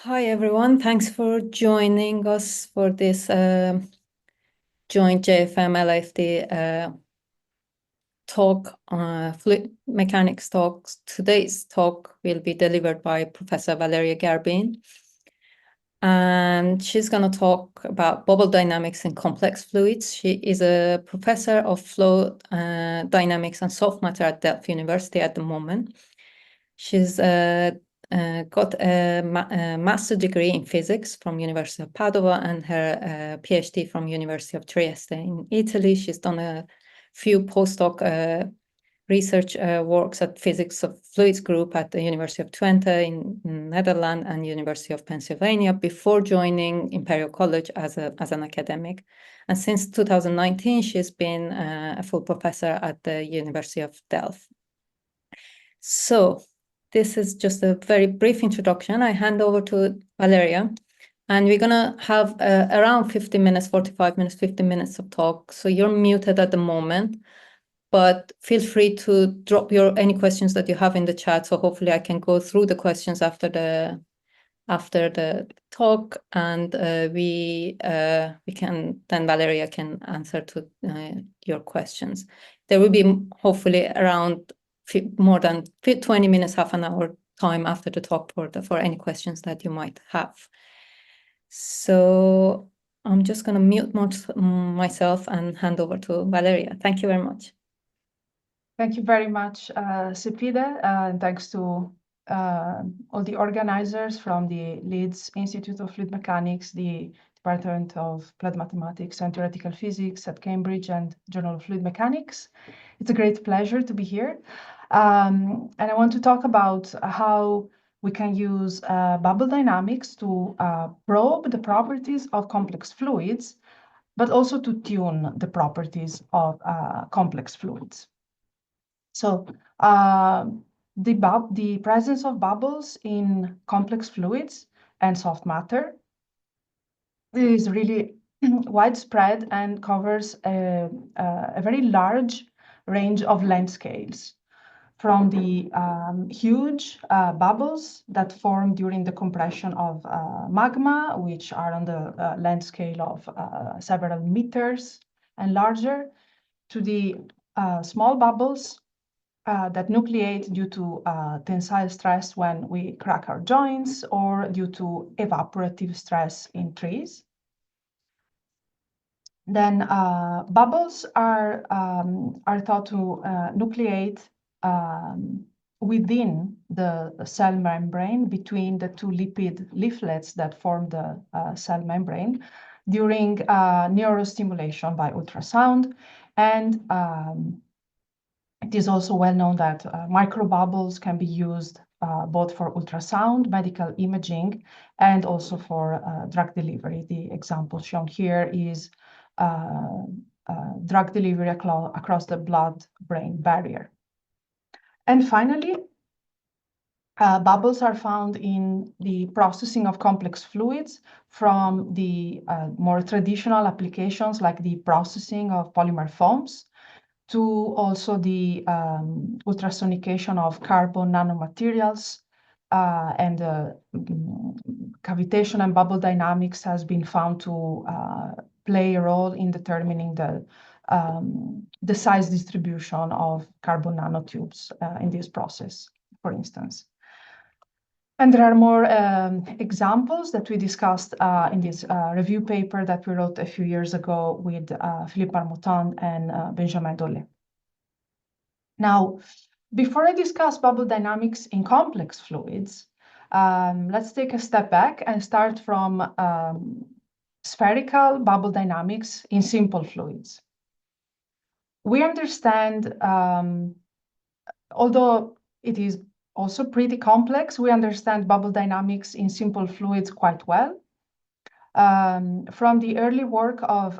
Hi, everyone. Thanks for joining us for this joint JFM LFD talk, fluid mechanics talks. Today's talk will be delivered by Professor Valeria Garbin. And she's going to talk about bubble dynamics in complex fluids. She is a professor of flow dynamics and soft matter at Delft University at the moment. She's got a master's degree in physics from University of Padua and her PhD from University of Trieste in Italy. She's done a few postdoc research works at Physics of Fluids Group at the University of Twente in Netherlands and University of Pennsylvania before joining Imperial College as an academic. And since 2019, she's been a full professor at the University of Delft. So this is just a very brief introduction. I hand over to Valeria, and we're going to have around 50 minutes, 45 minutes, 50 minutes of talk. So you're muted at the moment, but feel free to drop any questions that you have in the chat. So hopefully I can go through the questions after the talk, and we can then Valeria can answer to your questions. There will be hopefully around more than 20 minutes, half an hour time after the talk for any questions that you might have. So I'm just going to mute myself and hand over to Valeria. Thank you very much. Thank you very much, Sepide, and thanks to all the organizers from the Leeds Institute of Fluid Mechanics, the Department of Applied Mathematics and Theoretical Physics at Cambridge, and Journal of Fluid Mechanics. It's a great pleasure to be here. And I want to talk about how we can use bubble dynamics to probe the properties of complex fluids, but also to tune the properties of complex fluids. So the presence of bubbles in complex fluids and soft matter is really widespread and covers a very large range of length scales, from the huge bubbles that form during the compression of magma, which are on the length scale of several meters and larger, to the small bubbles that nucleate due to tensile stress when we crack our joints or due to evaporative stress in trees. Then bubbles are thought to nucleate within the cell membrane between the two lipid leaflets that form the cell membrane during neurostimulation by ultrasound. And it is also well known that microbubbles can be used both for ultrasound, medical imaging, and also for drug delivery. The example shown here is drug delivery across the blood-brain barrier. And finally, bubbles are found in the processing of complex fluids, from the more traditional applications like the processing of polymer foams, to also the ultrasonication of carbon nanomaterials, and cavitation and bubble dynamics has been found to play a role in determining the size distribution of carbon nanotubes in this process, for instance. And there are more examples that we discussed in this review paper that we wrote a few years ago with Philippe Marmottan and Benjamin Dolé. Now, before I discuss bubble dynamics in complex fluids, let's take a step back and start from spherical bubble dynamics in simple fluids. We understand, although it is also pretty complex, we understand bubble dynamics in simple fluids quite well. From the early work of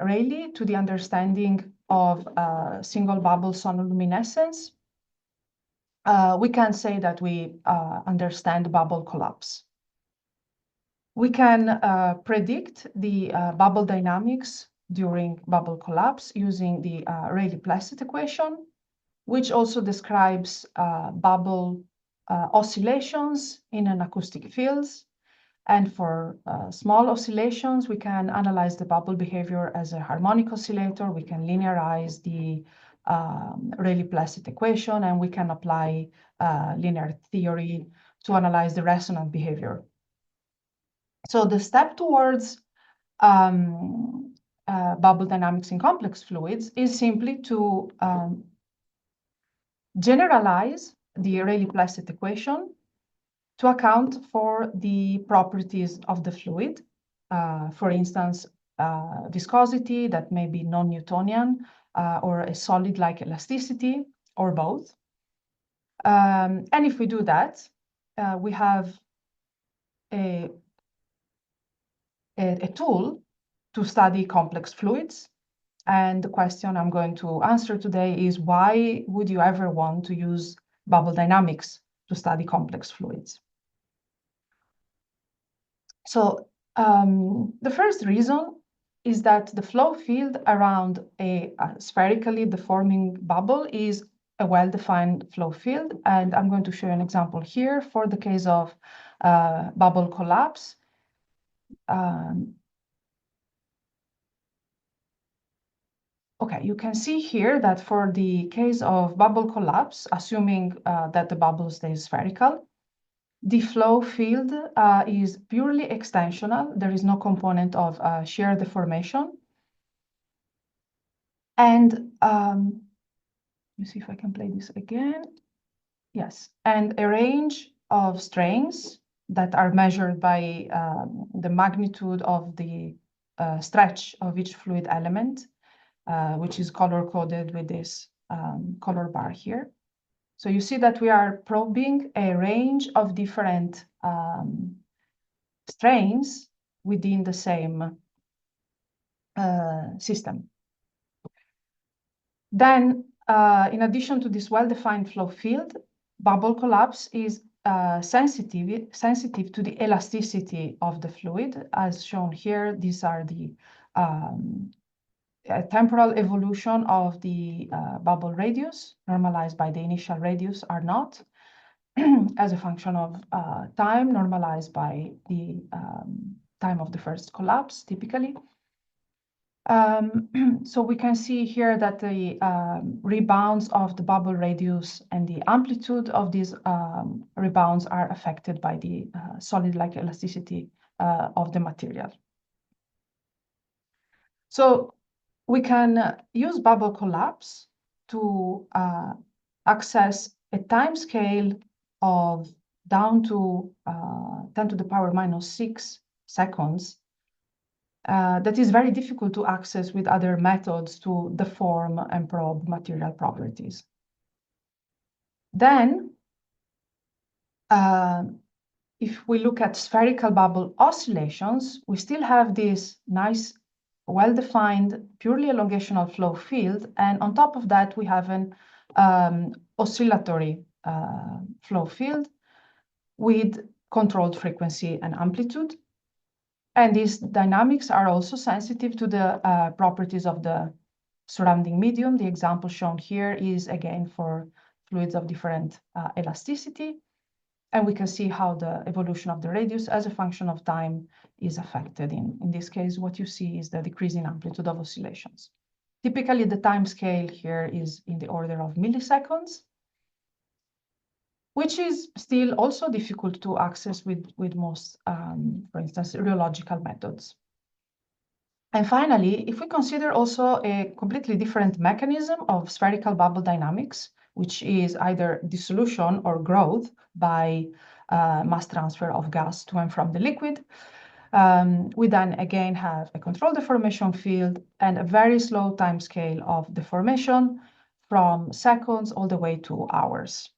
Rayleigh to the understanding of single bubble sonoluminescence, we can say that we understand bubble collapse. We can predict the bubble dynamics during bubble collapse using the Rayleigh-Placid equation, which also describes bubble oscillations in an acoustic fields, And for small oscillations, we can analyze the bubble behavior as a harmonic oscillator. We can linearize the Rayleigh-Placid equation, and we can apply linear theory to analyze the resonant behavior. So the step towards bubble dynamics in complex fluids is simply to generalize the Rayleigh-Placid equation to account for the properties of the fluid. For instance, viscosity that may be non-Newtonian, or a solid like elasticity, or both. And if we do that, we have a tool to study complex fluids. And the question I'm going to answer today is, why would you ever want to use bubble dynamics to study complex fluids? So the first reason is that the flow field around a spherically deforming bubble is a well-defined flow field. And I'm going to show you an example here for the case of bubble collapse. Okay, you can see here that for the case of bubble collapse, assuming that the bubble stays spherical, the flow field is purely extensional. There is no component of shear deformation. And let me see if I can play this again. Yes, and a range of strains that are measured by the magnitude of the stretch of each fluid element, which is color-coded with this color bar here. So you see that we are probing a range of different strains within the same system. Then, in addition to this well-defined flow field, bubble collapse is sensitive to the elasticity of the fluid. As shown here, these are the temporal evolution of the bubble radius, normalized by the initial radius R naught, as a function of time, normalized by the time of the first collapse, typically. So we can see here that the rebounds of the bubble radius and the amplitude of these rebounds are affected by the solid-like elasticity of the material. So we can use bubble collapse to access a time scale of down to 10 to the power minus 6 seconds that is very difficult to access with other methods to deform and probe material properties. Then, if we look at spherical bubble oscillations, we still have this nice, well-defined, purely elongational flow field. And on top of that, we have an oscillatory flow field with controlled frequency and amplitude. And these dynamics are also sensitive to the properties of the surrounding medium. The example shown here is, again, for fluids of different elasticity. And we can see how the evolution of the radius as a function of time is affected. In this case, what you see is the decrease in amplitude of oscillations. Typically, the time scale here is in the order of milliseconds, which is still also difficult to access with most, for instance, rheological methods. And finally, if we consider also a completely different mechanism of spherical bubble dynamics, which is either dissolution or growth by mass transfer of gas to and from the liquid, we then again have a controlled deformation field and a very slow time scale of deformation from seconds all the way to hours.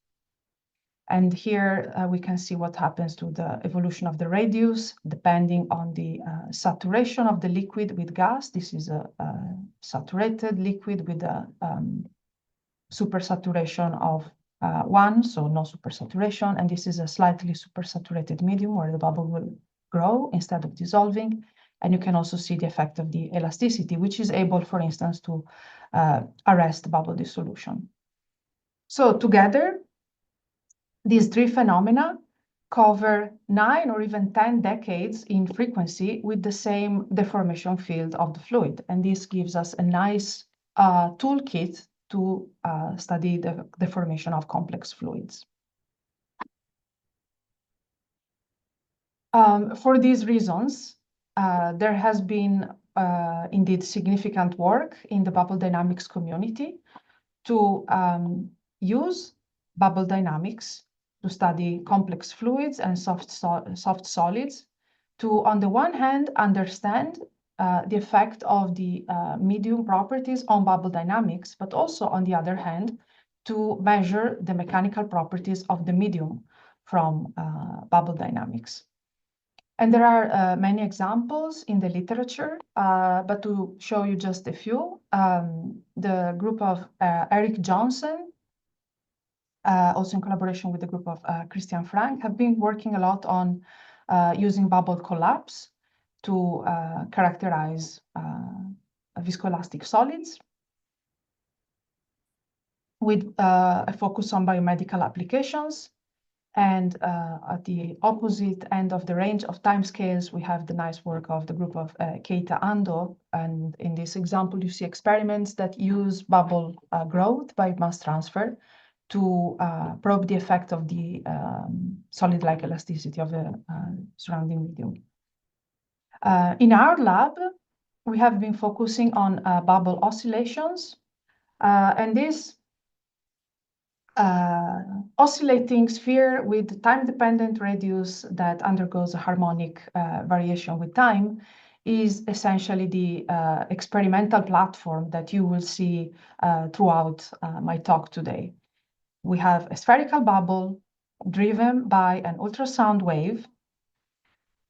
And here we can see what happens to the evolution of the radius depending on the saturation of the liquid with gas. This is a saturated liquid with a supersaturation of 1, so no supersaturation. And this is a slightly supersaturated medium where the bubble will grow instead of dissolving. And you can also see the effect of the elasticity, which is able, for instance, to arrest bubble dissolution. So together, these three phenomena cover 9 or even 10 decades in frequency with the same deformation field of the fluid. And this gives us a nice toolkit to study the deformation of complex fluids. For these reasons, there has been indeed significant work in the bubble dynamics community to use bubble dynamics to study complex fluids and soft solids to, on the one hand, understand the effect of the medium properties on bubble dynamics, but also, on the other hand, to measure the mechanical properties of the medium from bubble dynamics. And there are many examples in the literature, but to show you just a few, the group of Eric Johnson, also in collaboration with the group of Christian Frank, have been working a lot on using bubble collapse to characterize viscoelastic solids with a focus on biomedical applications. And at the opposite end of the range of timescales, we have the nice work of the group of Keita Ando. And in this example, you see experiments that use bubble growth by mass transfer to probe the effect of the solid-like elasticity of the surrounding medium. In our lab, we have been focusing on bubble oscillations, and this oscillating sphere with time-dependent radius that undergoes a harmonic variation with time is essentially the experimental platform that you will see throughout my talk today. We have a spherical bubble driven by an ultrasound wave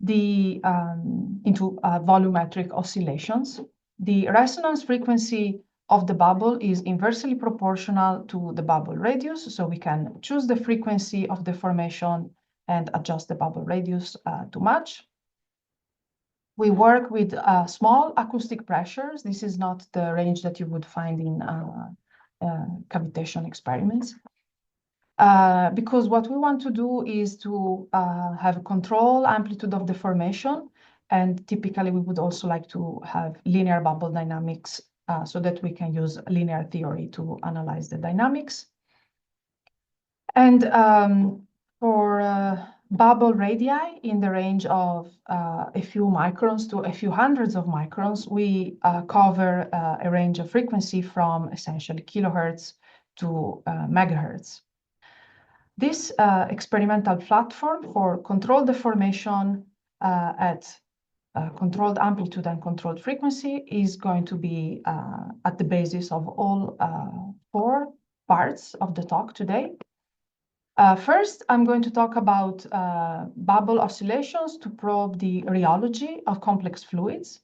into volumetric oscillations. The resonance frequency of the bubble is inversely proportional to the bubble radius, so we can choose the frequency of the formation and adjust the bubble radius to match. We work with small acoustic pressures. This is not the range that you would find in cavitation experiments. Because what we want to do is to have control amplitude of the formation, and typically we would also like to have linear bubble dynamics so that we can use linear theory to analyze the dynamics. And for bubble radii in the range of a few microns to a few hundreds of microns, we cover a range of frequency from essentially kilohertz to megahertz. This experimental platform for controlled deformation at controlled amplitude and controlled frequency is going to be at the basis of all 4 parts of the talk today. First, I'm going to talk about bubble oscillations to probe the rheology of complex fluids.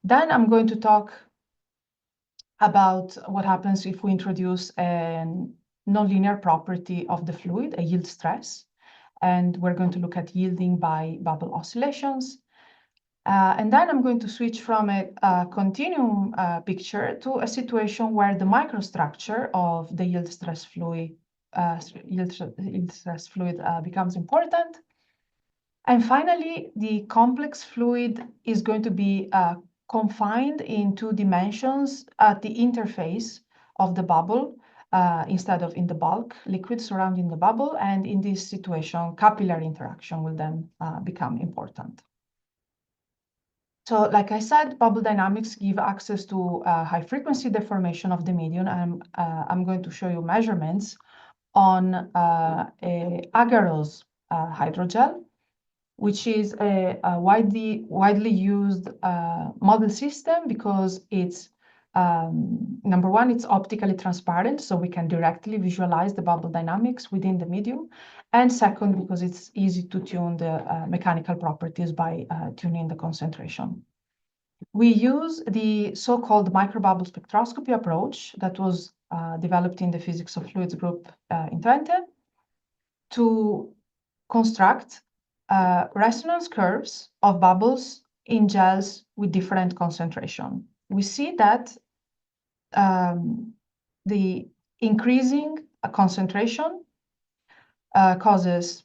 Then I'm going to talk about what happens if we introduce an nonlinear property of the fluid, a yield stress. And we're going to look at yielding by bubble oscillations. And then I'm going to switch from a continuum picture to a situation where the microstructure of the yield stress fluid becomes important. And finally, the complex fluid is going to be confined in 2 dimensions at the interface of the bubble instead of in the bulk liquid surrounding the bubble. And in this situation, capillary interaction will then become important. So like I said, bubble dynamics give access to high frequency deformation of the medium. And I'm going to show you measurements on a agarose hydrogel, which is a widely used model system because it's number one, it's optically transparent, so we can directly visualize the bubble dynamics within the medium. And second, because it's easy to tune the mechanical properties by tuning the concentration. We use the so-called microbubble spectroscopy approach that was developed in the physics of fluids group in Twente to construct resonance curves of bubbles in gels with different concentration. We see that the increasing concentration causes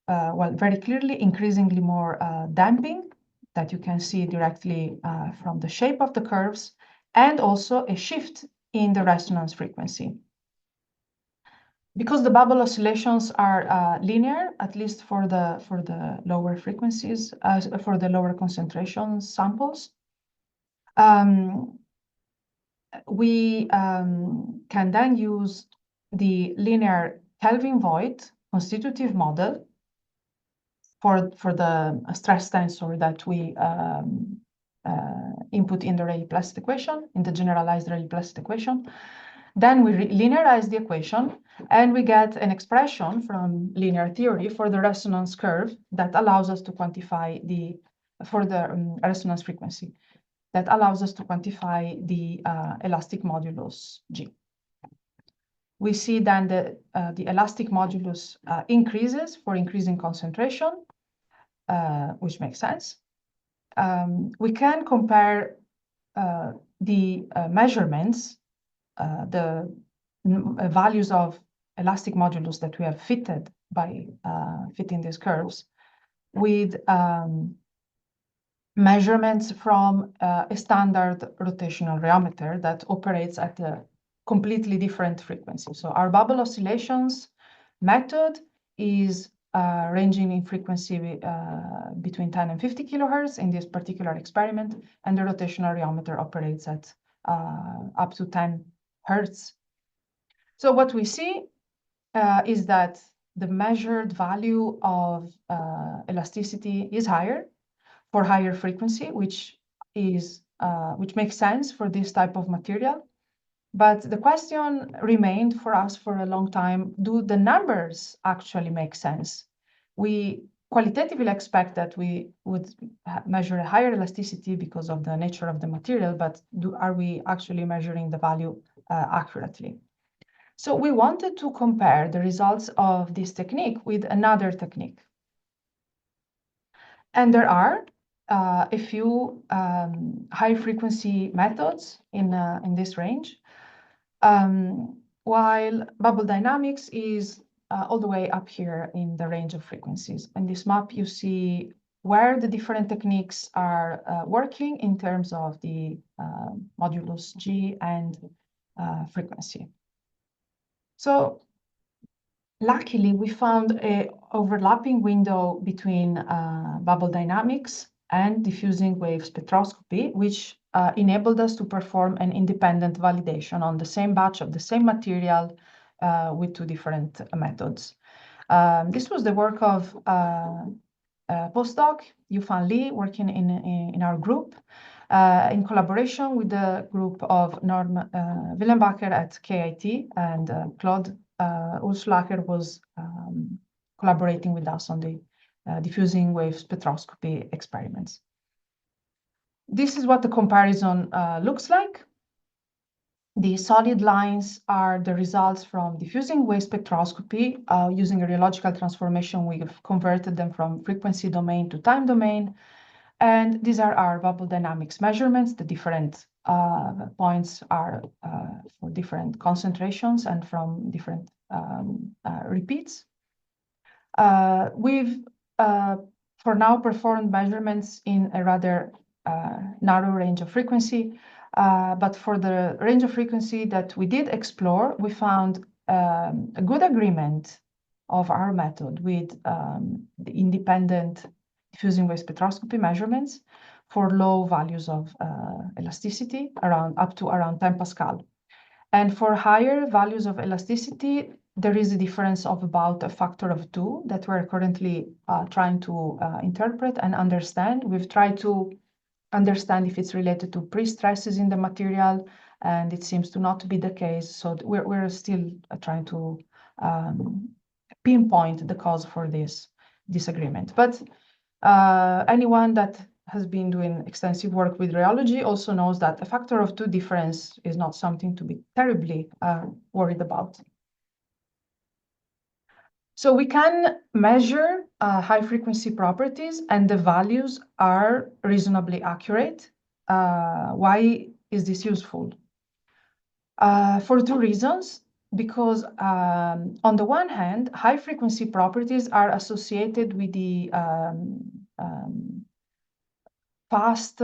well, very clearly, increasingly more damping that you can see directly from the shape of the curves, and also a shift in the resonance frequency. Because the bubble oscillations are linear, at least for the lower frequencies, for the lower concentration samples, we can then use the linear Kelvin void constitutive model for the stress tensor that we input in the Rayleigh-Placid equation, in the generalized Rayleigh-Placid equation. Then we linearize the equation, and we get an expression from linear theory for the resonance curve that allows us to quantify the resonance frequency, that allows us to quantify the elastic modulus G. We see then the elastic modulus increases for increasing concentration, which makes sense. We can compare the measurements, the values of elastic modulus that we have fitted by fitting these curves with measurements from a standard rotational rheometer that operates at a completely different frequency. So our bubble oscillations method is ranging in frequency between 10 and 50 kilohertz in this particular experiment, and the rotational rheometer operates at up to 10 hertz. So what we see is that the measured value of elasticity is higher for higher frequency, which makes sense for this type of material. But the question remained for us for a long time: do the numbers actually make sense? We qualitatively expect that we would measure a higher elasticity because of the nature of the material, but are we actually measuring the value accurately? So we wanted to compare the results of this technique with another technique. And there are a few high-frequency methods in this range, while bubble dynamics is all the way up here in the range of frequencies. In this map, you see where the different techniques are working in terms of the modulus G and frequency. So luckily, we found an overlapping window between bubble dynamics and diffusing wave spectroscopy, which enabled us to perform an independent validation on the same batch of the same material with two different methods. This was the work of postdoc Yufan Li, working in our group, in collaboration with the group of Norm Willenbacher at KIT, and Claude Ulslacher was collaborating with us on the diffusing wave spectroscopy experiments. This is what the comparison looks like. The solid lines are the results from diffusing wave spectroscopy. Using a rheological transformation, we've converted them from frequency domain to time domain. And these are our bubble dynamics measurements. The different points are for different concentrations and from different repeats. We've, for now, performed measurements in a rather narrow range of frequency. But for the range of frequency that we did explore, we found a good agreement of our method with the independent diffusing wave spectroscopy measurements for low values of elasticity, up to around 10 Pascal. And for higher values of elasticity, there is a difference of about a factor of 2 that we're currently trying to interpret and understand. We've tried to understand if it's related to pre-stresses in the material, and it seems to not be the case. So we're still trying to pinpoint the cause for this disagreement. But anyone that has been doing extensive work with rheology also knows that a factor of 2 difference is not something to be terribly worried about. So we can measure high-frequency properties, and the values are reasonably accurate. Why is this useful? For 2 reasons. because on the one hand, high frequency properties are associated with the fast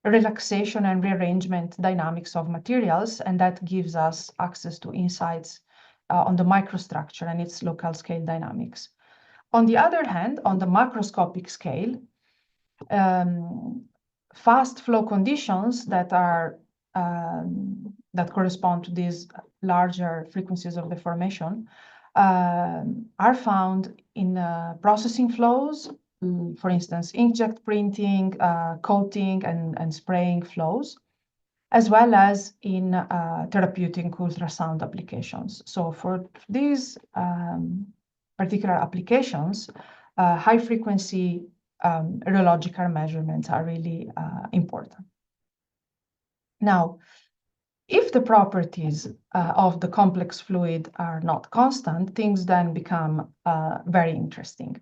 relaxation and rearrangement dynamics of materials, and that gives us access to insights on the microstructure and its local scale dynamics. On the other hand, on the macroscopic scale, fast flow conditions that are that correspond to these larger frequencies of deformation are found in processing flows, for instance, inkjet printing, coating, and spraying flows, as well as in therapeutic ultrasound applications. So for these particular applications, high frequency rheological measurements are really important. Now, if the properties of the complex fluid are not constant, things then become very interesting.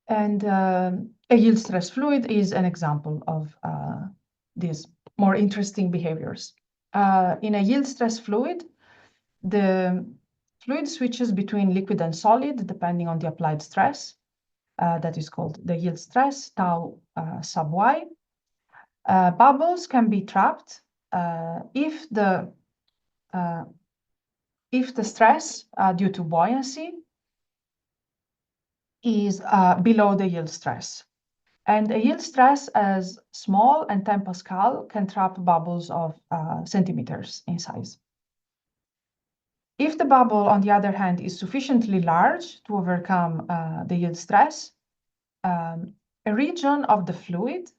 And a yield stress fluid is an example of these more interesting behaviors. In a yield stress fluid, the fluid switches between liquid and solid depending on the applied stress. That is called the yield stress, tau sub y. Bubbles can be trapped if the stress due to buoyancy is below the yield stress. And a yield stress as small and 10 Pascal can trap bubbles of centimeters in size. If the bubble, on the other hand, is sufficiently large to overcome the yield stress, a region of the fluid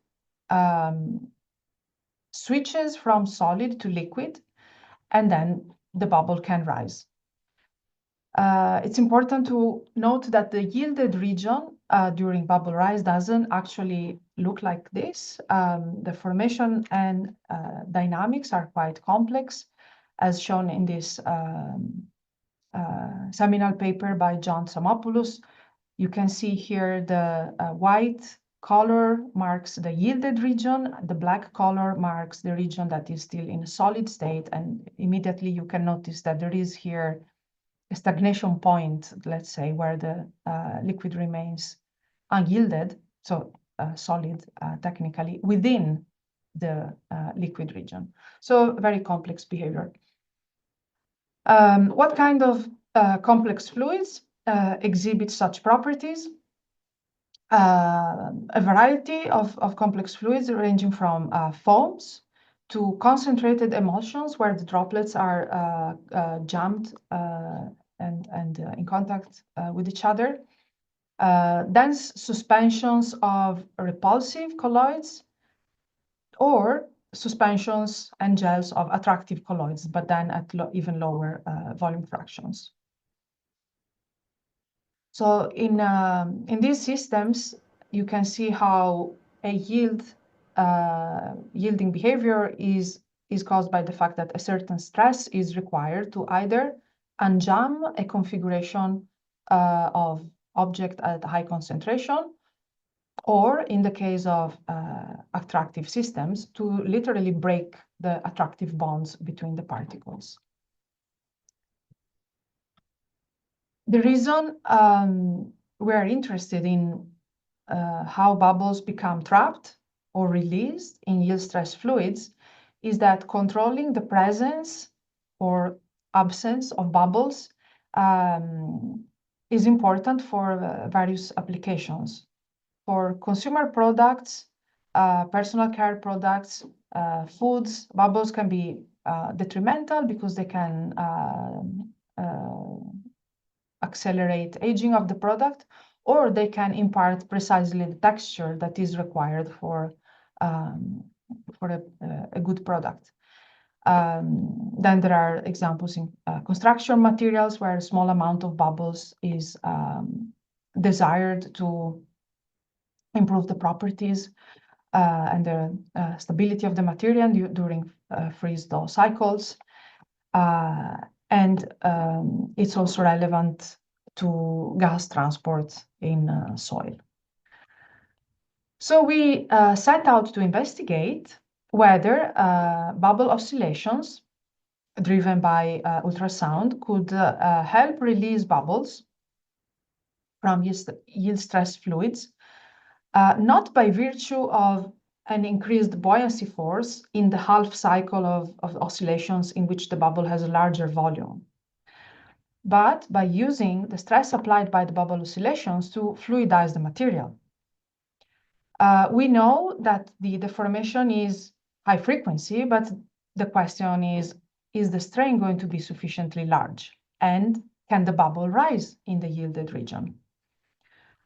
switches from solid to liquid, and then the bubble can rise. It's important to note that the yielded region during bubble rise doesn't actually look like this. The formation and dynamics are quite complex, as shown in this seminal paper by John Samopoulos. You can see here the white color marks the yielded region, the black color marks the region that is still in a solid state, and immediately you can notice that there is here a stagnation point, let's say, where the liquid remains unyielded, so solid technically, within the liquid region. So very complex behavior. What kind of complex fluids exhibit such properties? A variety of complex fluids ranging from foams to concentrated emulsions where the droplets are jammed and in contact with each other. Dense suspensions of repulsive colloids, or suspensions and gels of attractive colloids, but then at even lower volume fractions. So in these systems, you can see how a yielding behavior is caused by the fact that a certain stress is required to either unjam a configuration of object at high concentration, or in the case of attractive systems, to literally break the attractive bonds between the particles. The reason we're interested in how bubbles become trapped or released in yield stress fluids is that controlling the presence or absence of bubbles is important for various applications. For consumer products, personal care products, foods, bubbles can be detrimental because they can accelerate aging of the product, or they can impart precisely the texture that is required for a good product. Then there are examples in construction materials where a small amount of bubbles is desired to improve the properties and the stability of the material during freeze-thaw cycles. And it's also relevant to gas transport in soil. So we set out to investigate whether bubble oscillations driven by ultrasound could help release bubbles from yield stress fluids, not by virtue of an increased buoyancy force in the half cycle of oscillations in which the bubble has a larger volume, but by using the stress applied by the bubble oscillations to fluidize the material. We know that the deformation is high frequency, but the question is the strain going to be sufficiently large? And can the bubble rise in the yielded region?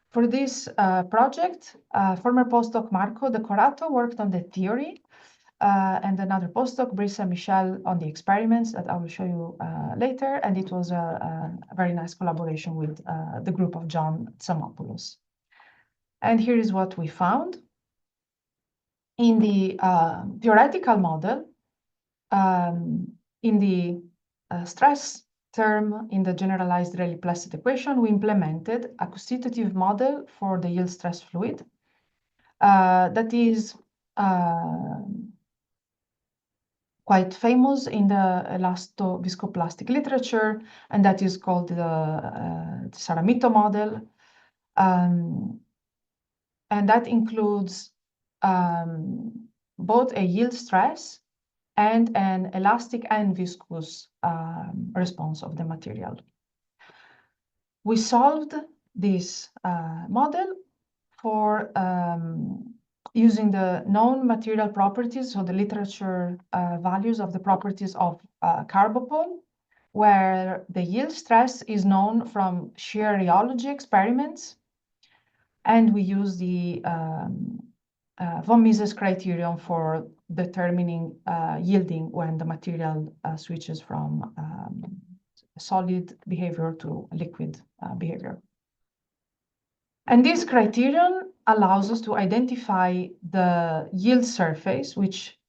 For this project, former postdoc Marco De Corato worked on the theory, and another postdoc, Brisa Michel, on the experiments that I will show you later. And it was a very nice collaboration with the group of John Tsamopoulos. And here is what we found. In the theoretical model, in the stress term in the generalized Rayleigh-Placid equation, we implemented a constitutive model for the yield stress fluid that is quite famous in the elasto-viscoplastic literature, and that is called the Saramito model. And that includes both a yield stress and an elastic and viscous response of the material. We solved this model for using the known material properties, so the literature values of the properties of carbopole, where the yield stress is known from shear rheology experiments, and we use the von Mises criterion for determining yielding when the material switches from solid behavior to liquid behavior. And this criterion allows us to identify the yield surface, which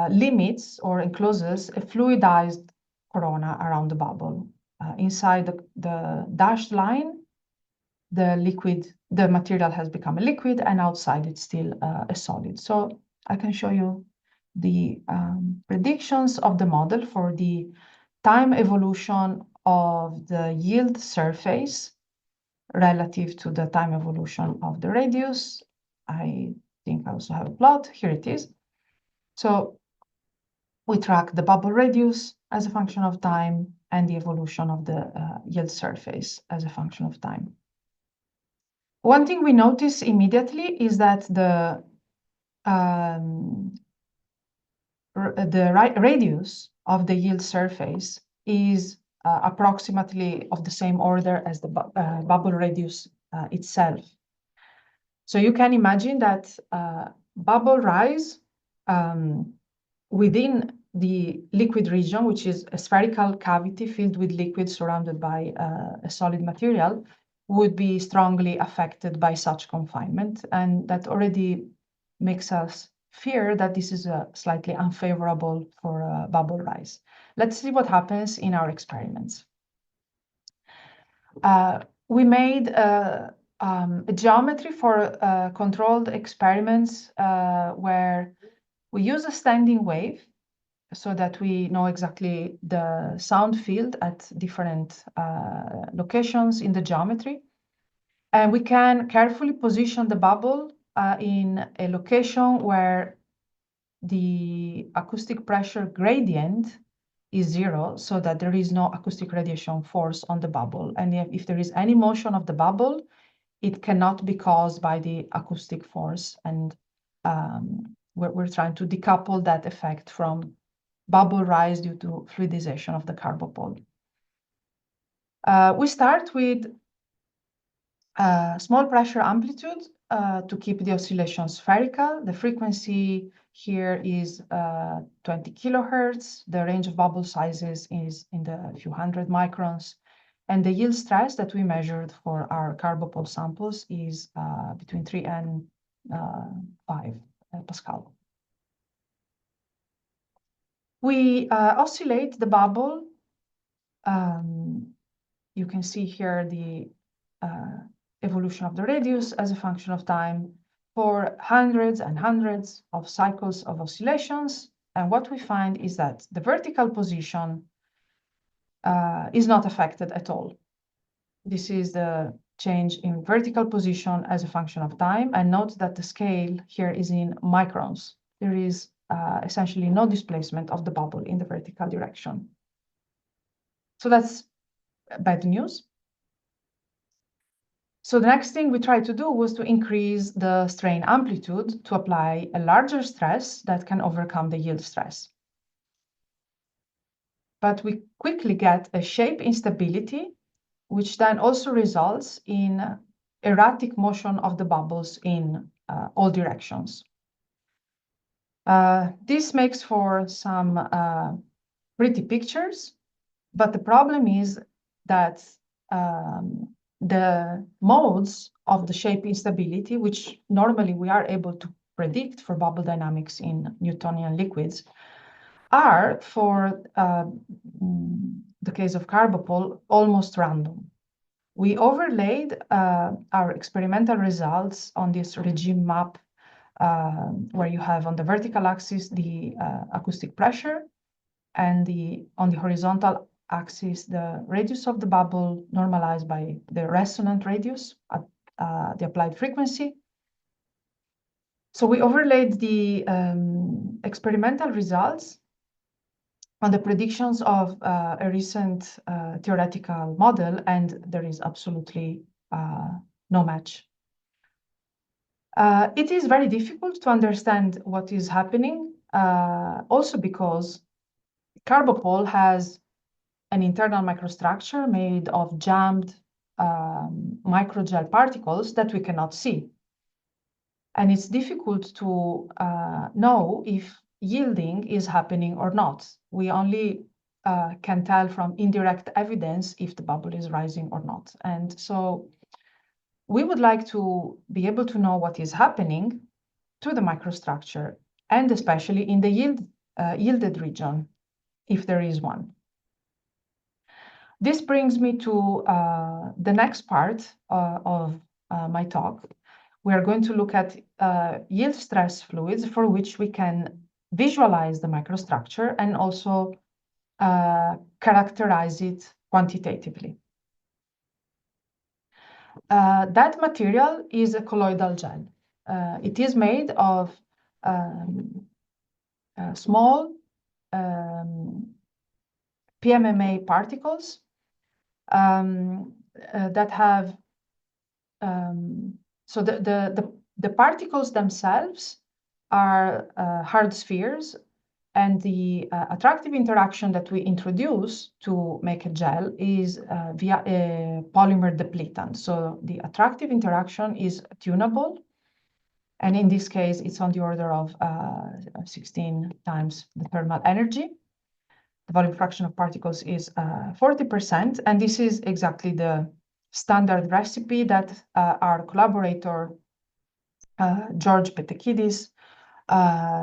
limits or encloses a fluidized corona around the bubble. Inside the dashed line, the material has become a liquid, and outside it's still a solid. So I can show you the predictions of the model for the time evolution of the yield surface relative to the time evolution of the radius. I think I also have a plot. Here it is. So we track the bubble radius as a function of time and the evolution of the yield surface as a function of time. One thing we notice immediately is that the radius of the yield surface is approximately of the same order as the bubble radius itself. So you can imagine that bubble rise within the liquid region, which is a spherical cavity filled with liquid surrounded by a solid material, would be strongly affected by such confinement. And that already makes us fear that this is slightly unfavorable for bubble rise. Let's see what happens in our experiments. We made a geometry for controlled experiments where we use a standing wave so that we know exactly the sound field at different locations in the geometry. And we can carefully position the bubble in a location where the acoustic pressure gradient is 0, so that there is no acoustic radiation force on the bubble. And if there is any motion of the bubble, it cannot be caused by the acoustic force. And we're trying to decouple that effect from bubble rise due to fluidization of the carbopole. We start with small pressure amplitude to keep the oscillation spherical. The frequency here is 20 kilohertz. The range of bubble sizes is in the few hundred microns. And the yield stress that we measured for our carbopole samples is between 3 and 5 Pascal. We oscillate the bubble. You can see here the evolution of the radius as a function of time. for hundreds and hundreds of cycles of oscillations. And what we find is that the vertical position is not affected at all. This is the change in vertical position as a function of time. And note that the scale here is in microns. There is essentially no displacement of the bubble in the vertical direction. So that's bad news. So the next thing we tried to do was to increase the strain amplitude to apply a larger stress that can overcome the yield stress. But we quickly get a shape instability, which then also results in erratic motion of the bubbles in all directions. This makes for some pretty pictures, but the problem is that the modes of the shape instability, which normally we are able to predict for bubble dynamics in Newtonian liquids, are, for the case of Carbopol, almost random. We overlaid our experimental results on this regime map where you have on the vertical axis the acoustic pressure and on the horizontal axis the radius of the bubble normalized by the resonant radius at the applied frequency. So we overlaid the experimental results on the predictions of a recent theoretical model, and there is absolutely no match. It is very difficult to understand what is happening, also because Carbopol has an internal microstructure made of jammed microgel particles that we cannot see. And it's difficult to know if yielding is happening or not. We only can tell from indirect evidence if the bubble is rising or not. And so we would like to be able to know what is happening to the microstructure, and especially in the yielded region, if there is one. This brings me to the next part of my talk. We are going to look at yield stress fluids for which we can visualize the microstructure and also characterize it quantitatively. That material is a colloidal gel. It is made of small PMMA particles that have so the particles themselves are hard spheres, and the attractive interaction that we introduce to make a gel is via a polymer depletant. So the attractive interaction is tunable, and in this case, it's on the order of 16 times the thermal energy. The volume fraction of particles is 40%, and this is exactly the standard recipe that our collaborator, George Petekidis,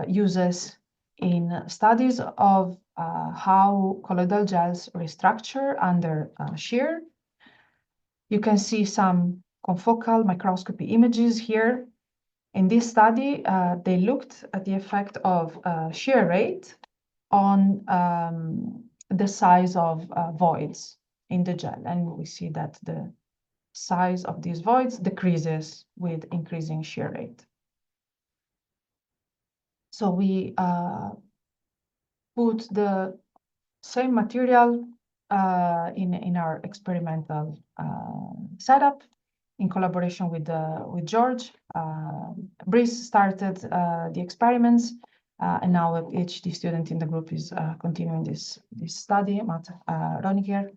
uses in studies of how colloidal gels restructure under shear. You can see some confocal microscopy images here. In this study, they looked at the effect of shear rate on the size of voids in the gel. And we see that the size of these voids decreases with increasing shear rate. So we put the same material in our experimental setup in collaboration with George. Brice started the experiments, and now a PhD student in the group is continuing this study, Matt Roniger.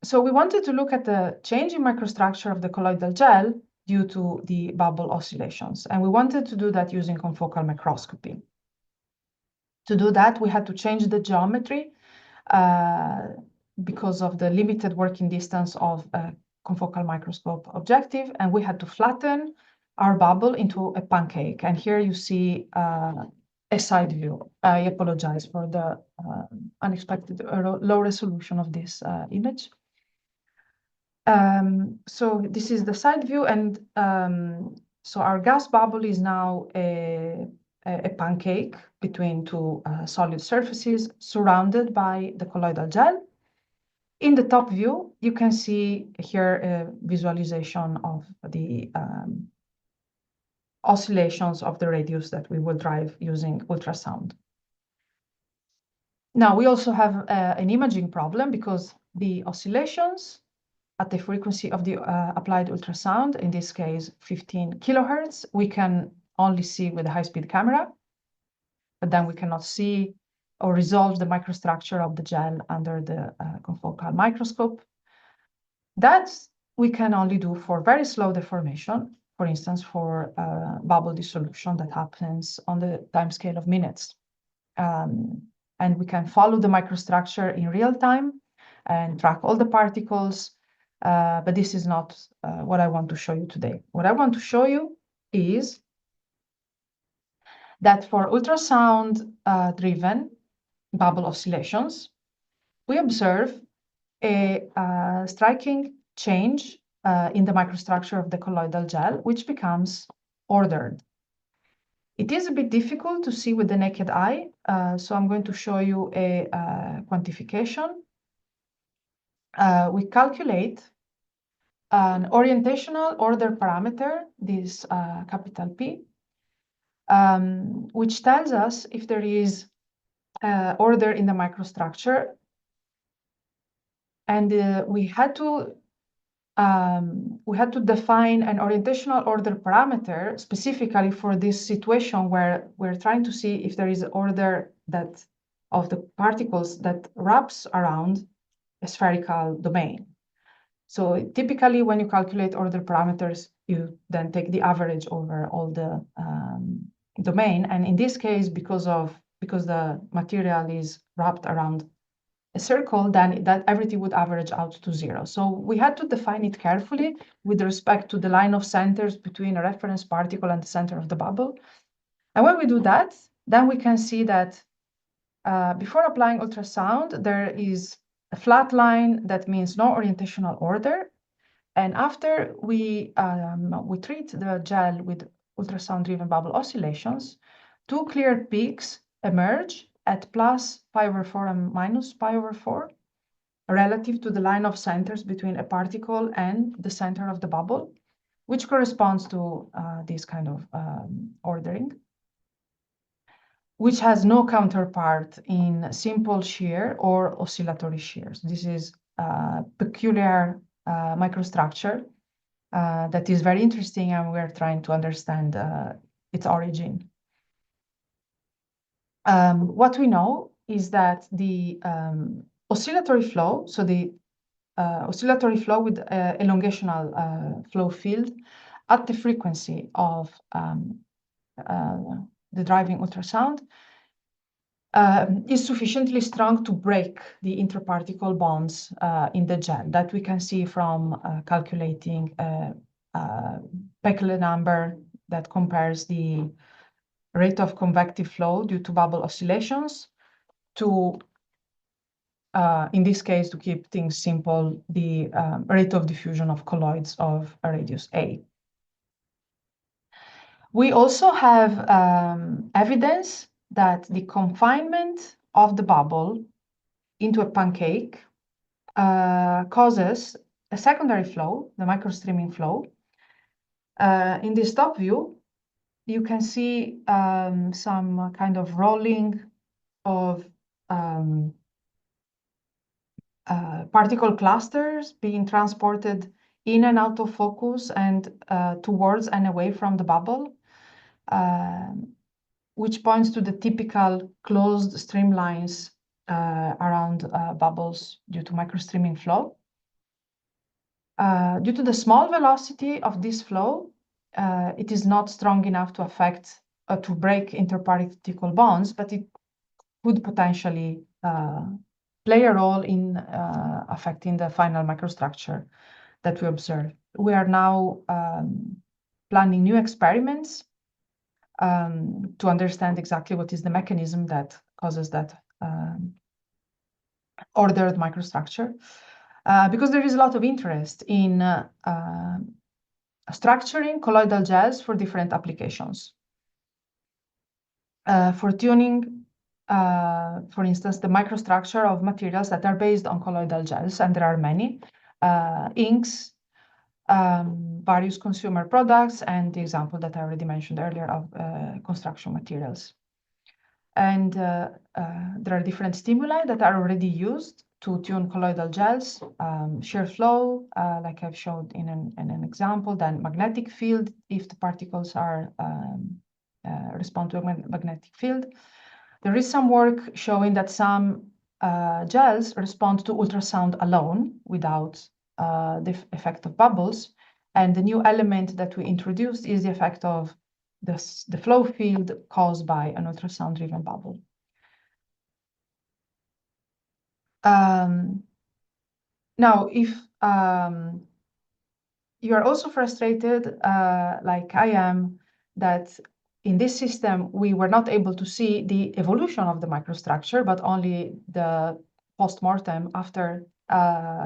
So we wanted to look at the change in microstructure of the colloidal gel due to the bubble oscillations. And we wanted to do that using confocal microscopy. To do that, we had to change the geometry because of the limited working distance of a confocal microscope objective. And we had to flatten our bubble into a pancake. And here you see a side view. I apologize for the unexpected low resolution of this image. So this is the side view, and So our gas bubble is now a pancake between two solid surfaces surrounded by the colloidal gel. In the top view, you can see here a visualization of the oscillations of the radius that we will drive using ultrasound. Now, we also have an imaging problem because the oscillations at the frequency of the applied ultrasound, in this case 15 kilohertz, we can only see with a high-speed camera, but then we cannot see or resolve the microstructure of the gel under the confocal microscope. That we can only do for very slow deformation, for instance, for bubble dissolution that happens on the timescale of minutes. And we can follow the microstructure in real time and track all the particles, but this is not what I want to show you today. What I want to show you is that for ultrasound-driven bubble oscillations, we observe a striking change in the microstructure of the colloidal gel, which becomes ordered. It is a bit difficult to see with the naked eye, so I'm going to show you a quantification. We calculate an orientational order parameter, this capital P, which tells us if there is order in the microstructure. And we had to define an orientational order parameter specifically for this situation where we're trying to see if there is order that of the particles that wraps around a spherical domain. So typically when you calculate order parameters, you then take the average over all the domain. And in this case, because the material is wrapped around a circle, then that everything would average out to 0. So we had to define it carefully with respect to the line of centers between a reference particle and the center of the bubble. And when we do that, then we can see that before applying ultrasound, there is a flat line that means no orientational order. And after we treat the gel with ultrasound-driven bubble oscillations, two clear peaks emerge at plus pi/4 and minus pi/4 relative to the line of centers between a particle and the center of the bubble, which corresponds to this kind of ordering, which has no counterpart in simple shear or oscillatory shears. This is a peculiar microstructure that is very interesting, and we're trying to understand its origin. What we know is that the oscillatory flow, so the oscillatory flow with elongational flow field at the frequency of the driving ultrasound is sufficiently strong to break the interparticle bonds in the gel that we can see from calculating Peclet number that compares the rate of convective flow due to bubble oscillations to, in this case, to keep things simple, the rate of diffusion of colloids of a radius A. We also have evidence that the confinement of the bubble into a pancake causes a secondary flow, the microstreaming flow. In this top view, you can see some kind of rolling of particle clusters being transported in and out of focus and towards and away from the bubble, which points to the typical closed streamlines around bubbles due to microstreaming flow. Due to the small velocity of this flow, it is not strong enough to affect to break interparticle bonds, but it could potentially play a role in affecting the final microstructure that we observe. We are now planning new experiments to understand exactly what is the mechanism that causes that ordered microstructure, because there is a lot of interest in structuring colloidal gels for different applications. For tuning, for instance, the microstructure of materials that are based on colloidal gels, and there are many, inks, various consumer products, and the example that I already mentioned earlier of construction materials. And there are different stimuli that are already used to tune colloidal gels, shear flow, like I've showed in an example, then magnetic field, if the particles are respond to a magnetic field. There is some work showing that some gels respond to ultrasound alone without the effect of bubbles. And the new element that we introduced is the effect of the flow field caused by an ultrasound-driven bubble. Now, if you are also frustrated, like I am, that in this system, we were not able to see the evolution of the microstructure, but only the post-mortem after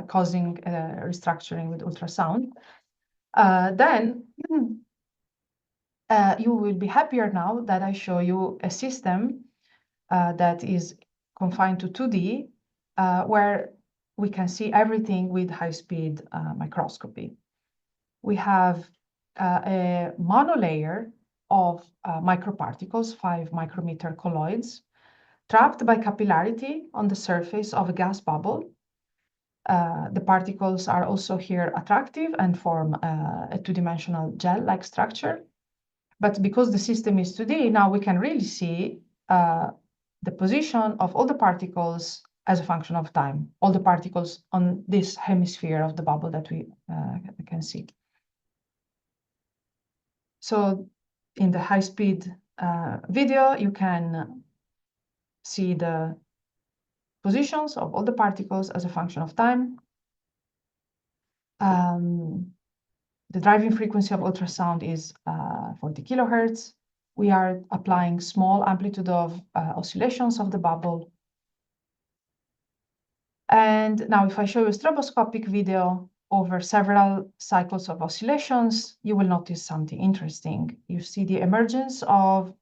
causing restructuring with ultrasound, then you will be happier now that I show you a system that is confined to 2D, where we can see everything with high-speed microscopy. We have a monolayer of microparticles, 5 micrometer colloids, trapped by capillarity on the surface of a gas bubble. The particles are also here attractive and form a two-dimensional gel-like structure. But because the system is 2D, now we can really see the position of all the particles as a function of time, all the particles on this hemisphere of the bubble that we can see. So in the high-speed video, you can see the positions of all the particles as a function of time. The driving frequency of ultrasound is 40 kilohertz. We are applying small amplitude of oscillations of the bubble. And now if I show you a stroboscopic video over several cycles of oscillations, you will notice something interesting. You see the emergence of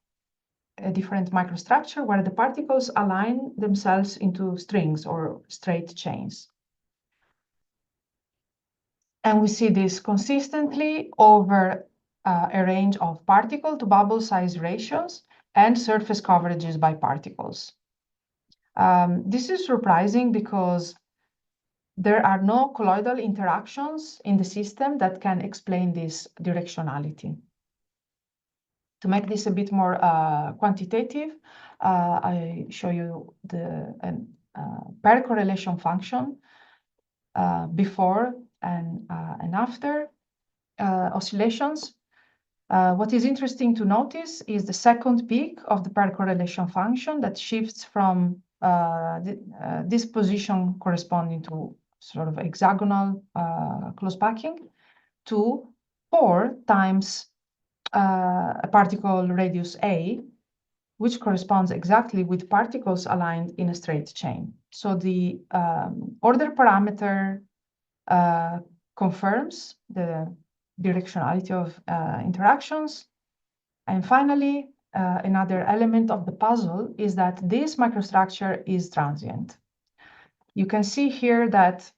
a different microstructure where the particles align themselves into strings or straight chains. And we see this consistently over a range of particle to bubble size ratios and surface coverages by particles. This is surprising because there are no colloidal interactions in the system that can explain this directionality. To make this a bit more quantitative, I show you the pair correlation function before and after oscillations. What is interesting to notice is the second peak of the pair correlation function that shifts from this position corresponding to sort of hexagonal close packing to 4 times a particle radius A, which corresponds exactly with particles aligned in a straight chain. So the order parameter confirms the directionality of interactions. And finally, another element of the puzzle is that this microstructure is transient. You can see here that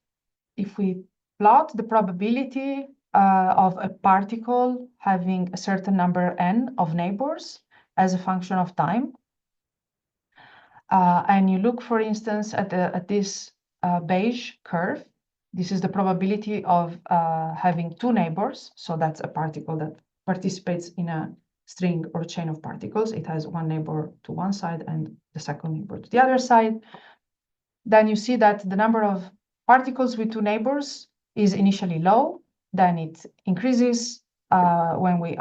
if we plot the probability of a particle having a certain number n of neighbors as a function of time, and you look, for instance, at this beige curve, this is the probability of having 2 neighbors. So that's a particle that participates in a string or chain of particles. It has 1 neighbor to one side and the second neighbor to the other side. Then you see that the number of particles with 2 neighbors is initially low, then it increases when we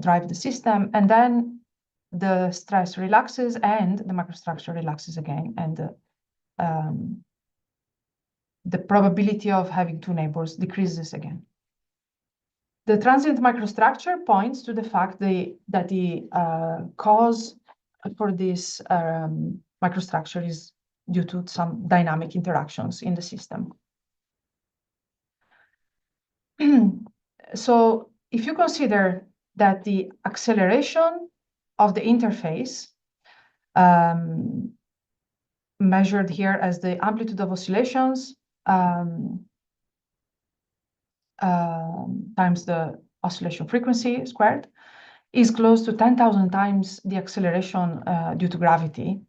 drive the system, and then the stress relaxes and the microstructure relaxes again, and the probability of having 2 neighbors decreases again. The transient microstructure points to the fact that the cause for this microstructure is due to some dynamic interactions in the system. So if you consider that the acceleration of the interface, measured here as the amplitude of oscillations times the oscillation frequency squared, is close to 10,000 times the acceleration due to gravity,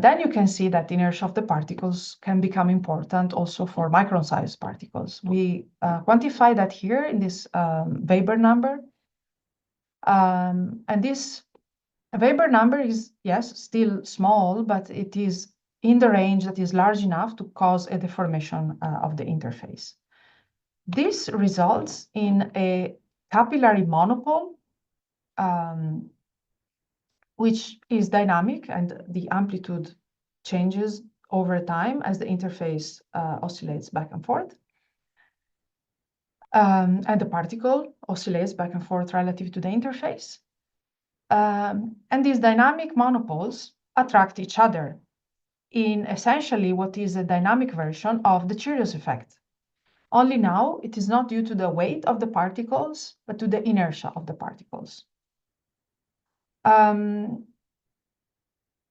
then you can see that the inertia of the particles can become important also for micron-sized particles. We quantify that here in this Weber number. And this Weber number is, yes, still small, but it is in the range that is large enough to cause a deformation of the interface. This results in a capillary monopole, which is dynamic, and the amplitude changes over time as the interface oscillates back and forth. And the particle oscillates back and forth relative to the interface. And these dynamic monopoles attract each other in essentially what is a dynamic version of the Cheerios effect. Only now it is not due to the weight of the particles, but to the inertia of the particles.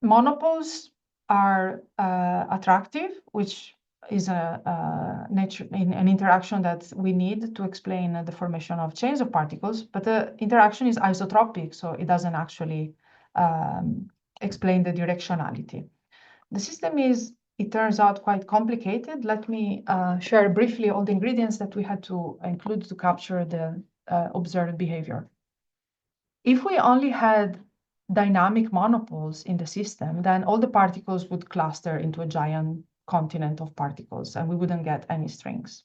Monopoles are attractive, which is an interaction that we need to explain the formation of chains of particles, but the interaction is isotropic, so it doesn't actually explain the directionality. The system is, it turns out, quite complicated. Let me share briefly all the ingredients that we had to include to capture the observed behavior. If we only had dynamic monopoles in the system, then all the particles would cluster into a giant continent of particles, and we wouldn't get any strings.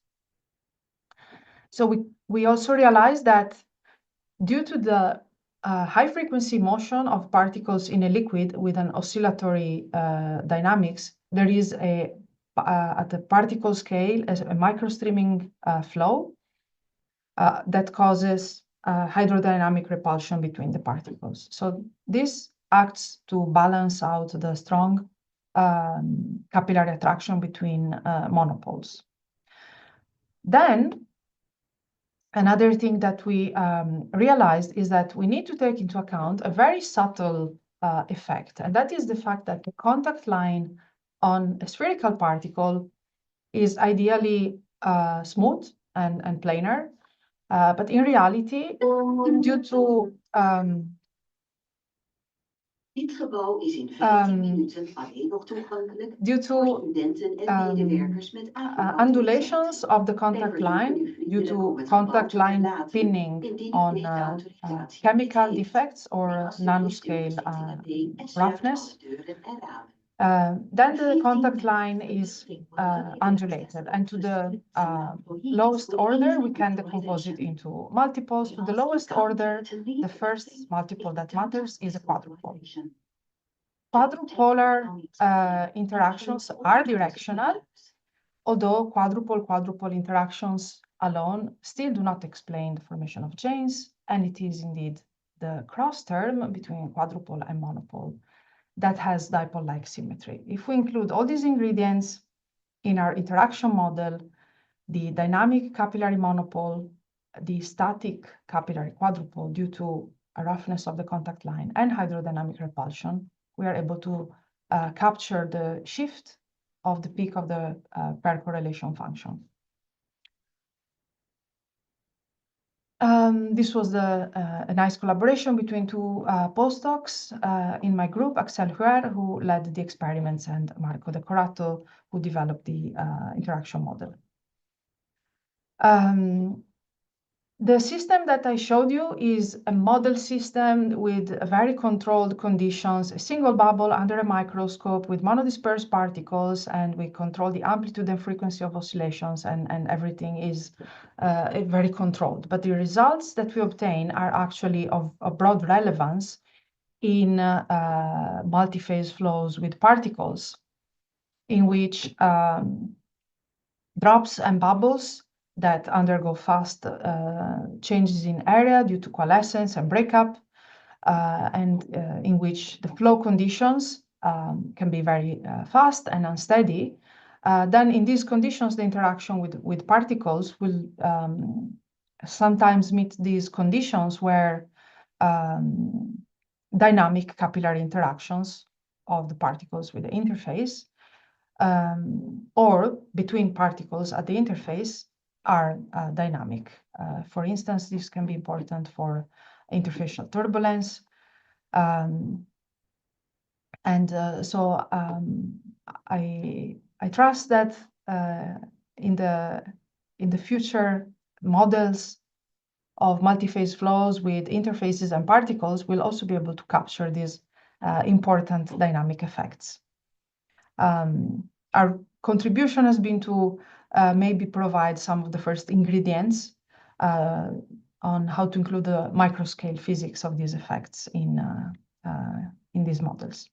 So we also realized that due to the high-frequency motion of particles in a liquid with an oscillatory dynamics, there is at the particle scale, a microstreaming flow that causes hydrodynamic repulsion between the particles. So this acts to balance out the strong capillary attraction between monopoles. Then, another thing that we realized is that we need to take into account a very subtle effect, and that is the fact that the contact line on a spherical particle is ideally smooth and planar, but in reality, due to Dit gebouw is in 15 minuten alleen nog toegankelijk voor studenten en medewerkers met undulations of the contact line due to contact line pinning on chemical defects or nanoscale roughness. Then the contact line is undulated, and to the lowest order, we can decompose it into multiples. To the lowest order, the first multiple that matters is a quadrupole. Quadrupolar interactions are directional, although quadrupole interactions alone still do not explain the formation of chains, and it is indeed the cross term between quadrupole and monopole that has dipole-like symmetry. If we include all these ingredients in our interaction model, the dynamic capillary monopole, the static capillary quadrupole due to a roughness of the contact line and hydrodynamic repulsion, we are able to capture the shift of the peak of the pair correlation function. This was a nice collaboration between two postdocs in my group, Axel Huer, who led the experiments, and Marco Decorato, who developed the interaction model. The system that I showed you is a model system with very controlled conditions, a single bubble under a microscope with monodispersed particles, and we control the amplitude and frequency of oscillations, and everything is very controlled. But the results that we obtain are actually of broad relevance in multi-phase flows with particles, in which drops and bubbles that undergo fast changes in area due to coalescence and breakup, and in which the flow conditions can be very fast and unsteady. Then in these conditions, the interaction with particles will sometimes meet these conditions where dynamic capillary interactions of the particles with the interface or between particles at the interface are dynamic. For instance, this can be important for interfacial turbulence. I trust that in the future models of multi-phase flows with interfaces and particles, we'll also be able to capture these important dynamic effects. Our contribution has been to maybe provide some of the first ingredients on how to include the microscale physics of these effects in these models.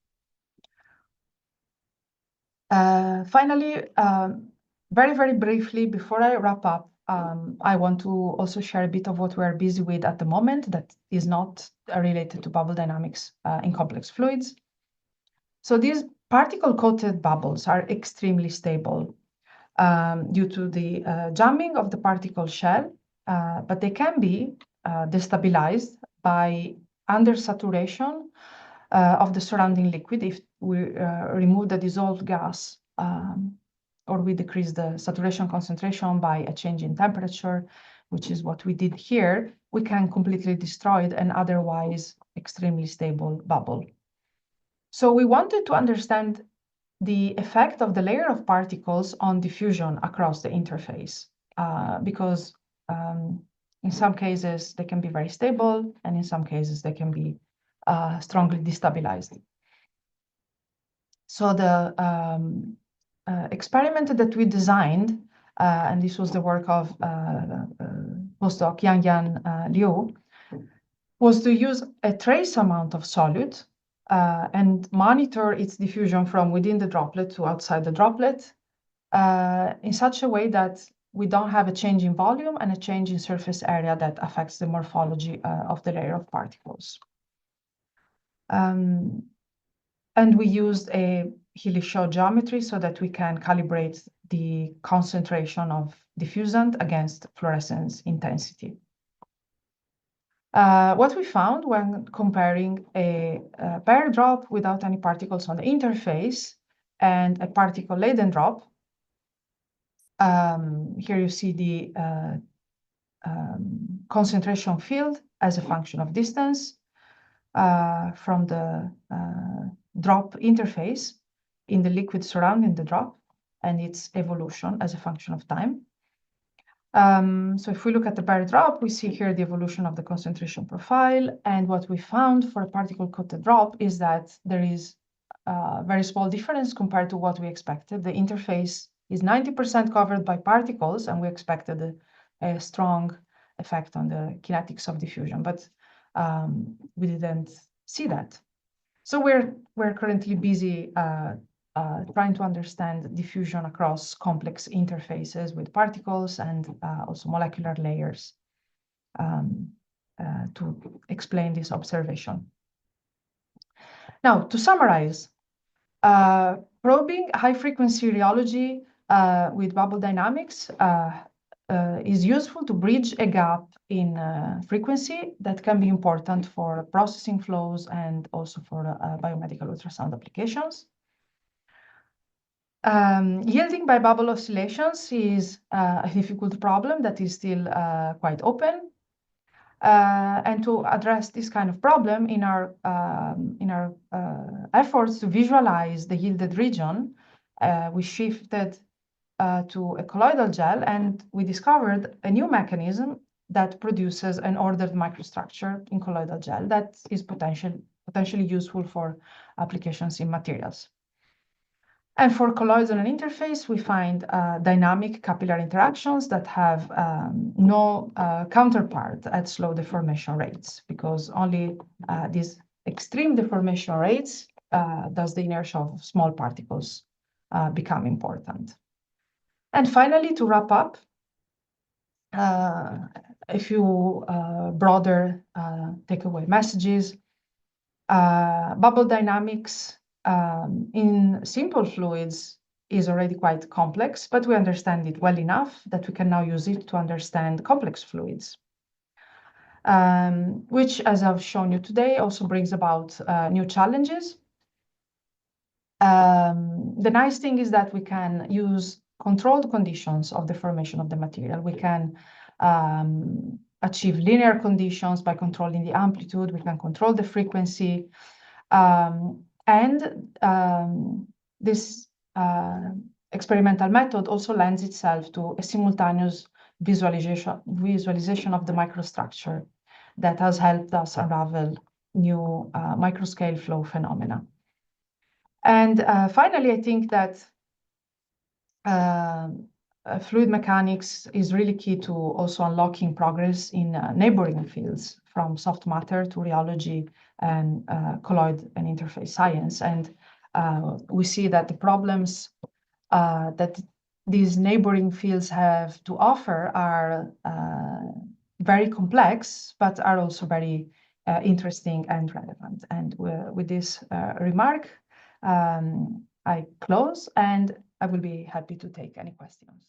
Finally, very, very briefly, before I wrap up, I want to also share a bit of what we're busy with at the moment that is not related to bubble dynamics in complex fluids. So these particle-coated bubbles are extremely stable due to the jamming of the particle shell, but they can be destabilized by undersaturation of the surrounding liquid if we remove the dissolved gas or we decrease the saturation concentration by a change in temperature, which is what we did here. We can completely destroy an otherwise extremely stable bubble. So we wanted to understand the effect of the layer of particles on diffusion across the interface, because in some cases they can be very stable, and in some cases they can be strongly destabilized. So the experiment that we designed, and this was the work of postdoc Yang Liu, was to use a trace amount of solute and monitor its diffusion from within the droplet to outside the droplet in such a way that we don't have a change in volume and a change in surface area that affects the morphology of the layer of particles. And we used a Healy-Shaw geometry so that we can calibrate the concentration of diffusant against fluorescence intensity. What we found when comparing a bare drop without any particles on the interface and a particle-laden drop, here you see the concentration field as a function of distance from the drop interface in the liquid surrounding the drop and its evolution as a function of time. So if we look at the bare drop, we see here the evolution of the concentration profile. And what we found for a particle-coated drop is that there is a very small difference compared to what we expected. The interface is 90% covered by particles, and we expected a strong effect on the kinetics of diffusion, but we didn't see that. So we're currently busy trying to understand diffusion across complex interfaces with particles and also molecular layers to explain this observation. Now, to summarize, probing high-frequency rheology with bubble dynamics is useful to bridge a gap in frequency that can be important for processing flows and also for biomedical ultrasound applications. Yielding by bubble oscillations is a difficult problem that is still quite open. And to address this kind of problem in our efforts to visualize the yielded region, we shifted to a colloidal gel, and we discovered a new mechanism that produces an ordered microstructure in colloidal gel that is potentially useful for applications in materials. And for colloids on an interface, we find dynamic capillary interactions that have no counterpart at slow deformation rates, because only these extreme deformation rates does the inertia of small particles become important. And finally, to wrap up, a few broader takeaway messages. Bubble dynamics in simple fluids is already quite complex, but we understand it well enough that we can now use it to understand complex fluids, which, as I've shown you today, also brings about new challenges. The nice thing is that we can use controlled conditions of the formation of the material. We can achieve linear conditions by controlling the amplitude. We can control the frequency. This experimental method also lends itself to a simultaneous visualization of the microstructure that has helped us unravel new microscale flow phenomena. And finally, I think that fluid mechanics is really key to also unlocking progress in neighboring fields, from soft matter to rheology and colloid and interface science. And we see that the problems that these neighboring fields have to offer are very complex, but are also very interesting and relevant. And with this remark, I close, and I will be happy to take any questions.